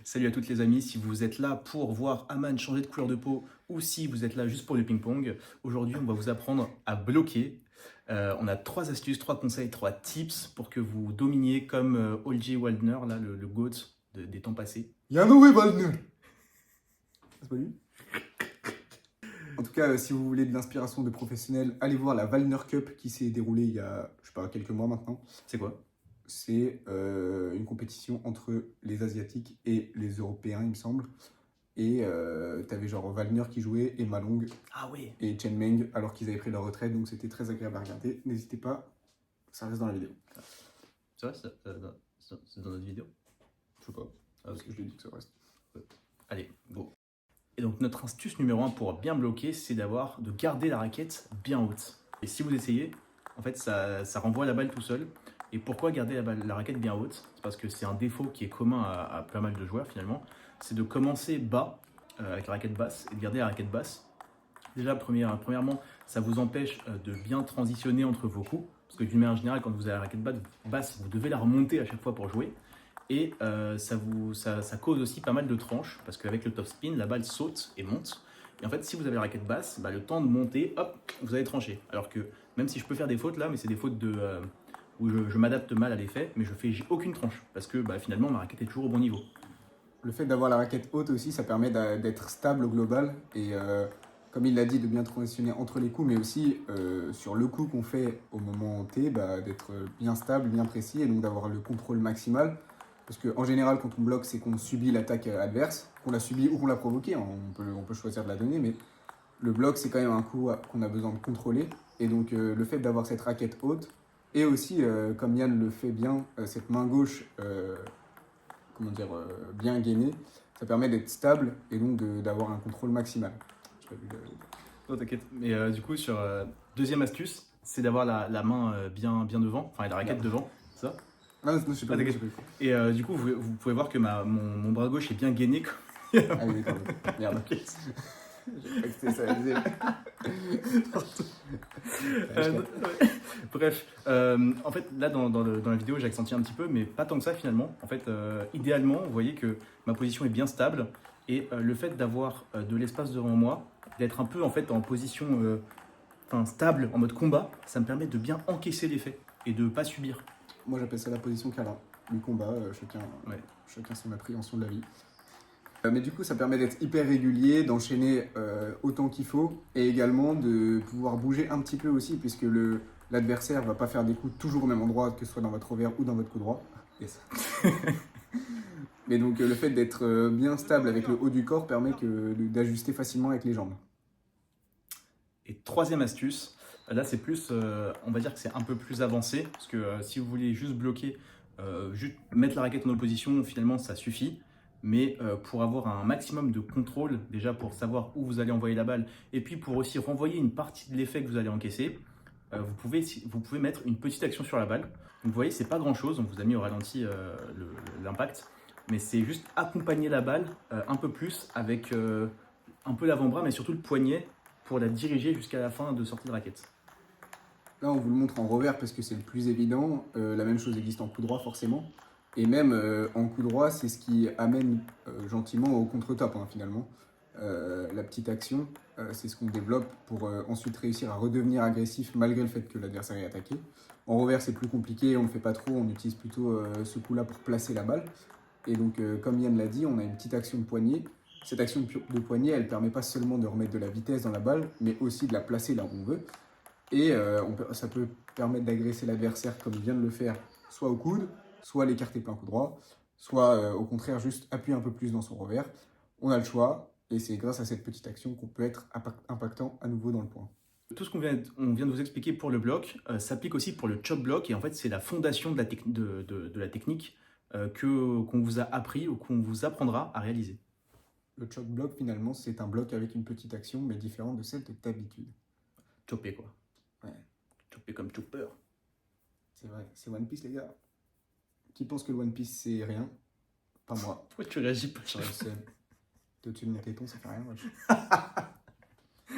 Salut à toutes les amis, si vous êtes là pour voir Aman changer de couleur de peau ou si vous êtes là juste pour du ping-pong, aujourd'hui on va vous apprendre à bloquer. On a 3 astuces, 3 conseils, 3 tips pour que vous dominiez comme O.J. Waldner, là, le GOAT des temps passés. Yanoué Waldner. C'est pas lui? En tout cas, si vous voulez de l'inspiration de professionnels, allez voir la Waldner Cup qui s'est déroulée il y a, je sais pas, quelques mois maintenant. C'est quoi? C'est une compétition entre les Asiatiques et les Européens, il me semble. Et t'avais genre Waldner qui jouait, et Malong Ah oui. et Chen Meng alors qu'ils avaient pris leur retraite, donc c'était très agréable à regarder. N'hésitez pas, ça reste dans la vidéo. C'est vrai, c'est dans notre vidéo? Je sais pas, parce que je l'ai dit que ça reste. Allez, go. Et donc notre astuce numéro 1 pour bien bloquer, c'est de garder la raquette bien haute. Et si vous essayez, en fait ça renvoie la balle tout seul. Et pourquoi garder la raquette bien haute? C'est parce que c'est un défaut qui est commun à pas mal de joueurs finalement. C'est de commencer bas, avec la raquette basse, et de garder la raquette basse. Déjà, premièrement, ça vous empêche de bien transitionner entre vos coups. Parce que d'une manière générale, quand vous avez la raquette basse, vous devez la remonter à chaque fois pour jouer. Et ça cause aussi pas mal de tranches, parce qu'avec le top spin, la balle saute et monte. Et en fait, si vous avez la raquette basse, le temps de monter, hop, vous allez trancher. Alors que même si je peux faire des fautes là, mais c'est des fautes où je m'adapte mal à l'effet, mais j'ai aucune tranche, parce que finalement ma raquette est toujours au bon niveau. Le fait d'avoir la raquette haute aussi, ça permet d'être stable au global et comme il l'a dit, de bien transitionner entre les coups, mais aussi sur le coup qu'on fait au moment T, d'être bien stable, bien précis et donc d'avoir le contrôle maximal. Parce qu'en général, quand on bloque, c'est qu'on subit l'attaque adverse, qu'on l'a subi ou qu'on l'a provoqué, hein, on peut choisir de la donner, mais le bloc, c'est quand même un coup qu'on a besoin de contrôler. Et donc le fait d'avoir cette raquette haute, et aussi, comme Yann le fait bien, cette main gauche bien gainée, ça permet d'être stable et donc d'avoir un contrôle maximal. J'ai pas vu Non, t'inquiète. Mais du coup, sur deuxième astuce, c'est d'avoir la main bien devant, enfin la raquette devant, ça. Ah non, je sais pas. Ah, t'inquiète. Et du coup, vous pouvez voir que mon bras gauche est bien gainé. Ah oui, d'accord. Merde. J'ai pas que c'était ça. Bref, en fait, là dans la vidéo, j'ai accentué un petit peu, mais pas tant que ça finalement. En fait, idéalement, vous voyez que ma position est bien stable et le fait d'avoir de l'espace devant moi, d'être un peu en fait en position stable, en mode combat, ça me permet de bien encaisser l'effet et de pas subir. Moi, j'appelle ça la position câlin. Du combat, chacun son appréhension de la vie. Mais du coup, ça permet d'être hyper régulier, d'enchaîner autant qu'il faut, et également de pouvoir bouger un petit peu aussi, puisque l'adversaire va pas faire des coups toujours au même endroit, que ce soit dans votre revers ou dans votre coup droit. Yes. Mais donc le fait d'être bien stable avec le haut du corps permet d'ajuster facilement avec les jambes. Et troisième astuce, là c'est plus, on va dire que c'est un peu plus avancé, parce que si vous voulez juste bloquer, juste mettre la raquette en opposition, finalement ça suffit. Mais pour avoir un maximum de contrôle, déjà pour savoir où vous allez envoyer la balle, et puis pour aussi renvoyer une partie de l'effet que vous allez encaisser, vous pouvez mettre une petite action sur la balle. Donc vous voyez, c'est pas grand chose, on vous a mis au ralenti l'impact, mais c'est juste accompagner la balle un peu plus avec un peu l'avant-bras, mais surtout le poignet pour la diriger jusqu'à la fin de sortie de raquette. Là, on vous le montre en revers parce que c'est le plus évident. La même chose existe en coup droit, forcément. Et même en coup droit, c'est ce qui amène gentiment au contre-top, hein, finalement. La petite action, c'est ce qu'on développe pour ensuite réussir à redevenir agressif malgré le fait que l'adversaire est attaqué. En revers, c'est plus compliqué, on ne le fait pas trop, on utilise plutôt ce coup-là pour placer la balle. Et donc, comme Yann l'a dit, on a une petite action de poignet. Cette action de poignet, elle permet pas seulement de remettre de la vitesse dans la balle, mais aussi de la placer là où on veut. Et ça peut permettre d'agresser l'adversaire comme il vient de le faire, soit au coude, soit l'écarter plein coup droit, soit au contraire juste appuyer un peu plus dans son revers. On a le choix, et c'est grâce à cette petite action qu'on peut être impactant à nouveau dans le point. Tout ce qu'on vient de vous expliquer pour le bloc s'applique aussi pour le chop block, et en fait c'est la fondation de la technique qu'on vous a appris ou qu'on vous apprendra à réaliser. Le chop block, finalement, c'est un bloc avec une petite action, mais différente de celle de d'habitude. Chopper quoi. Ouais. Chopper comme chopper. C'est vrai, c'est One Piece, les gars. Qui pense que le One Piece, c'est rien? Pas moi. Pourquoi tu réagis pas? J'aurais le seum. T'es au-dessus de mon téton, ça fait rien, moi.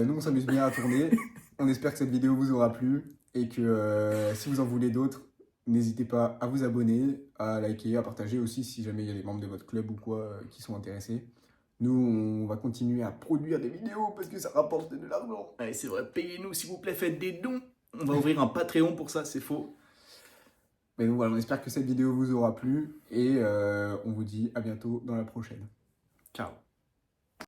Nous, on s'amuse bien à tourner. On espère que cette vidéo vous aura plu et que si vous en voulez d'autres, N'hésitez pas à vous abonner, à liker, à partager aussi si jamais il y a des membres de votre club ou quoi qui sont intéressés. Nous, on va continuer à produire des vidéos parce que ça rapporte de l'argent. Allez, c'est vrai, payez-nous s'il vous plaît, faites des dons. On va ouvrir un Patreon pour ça, c'est faux. Mais donc voilà, on espère que cette vidéo vous aura plu et on vous dit à bientôt dans la prochaine. Ciao.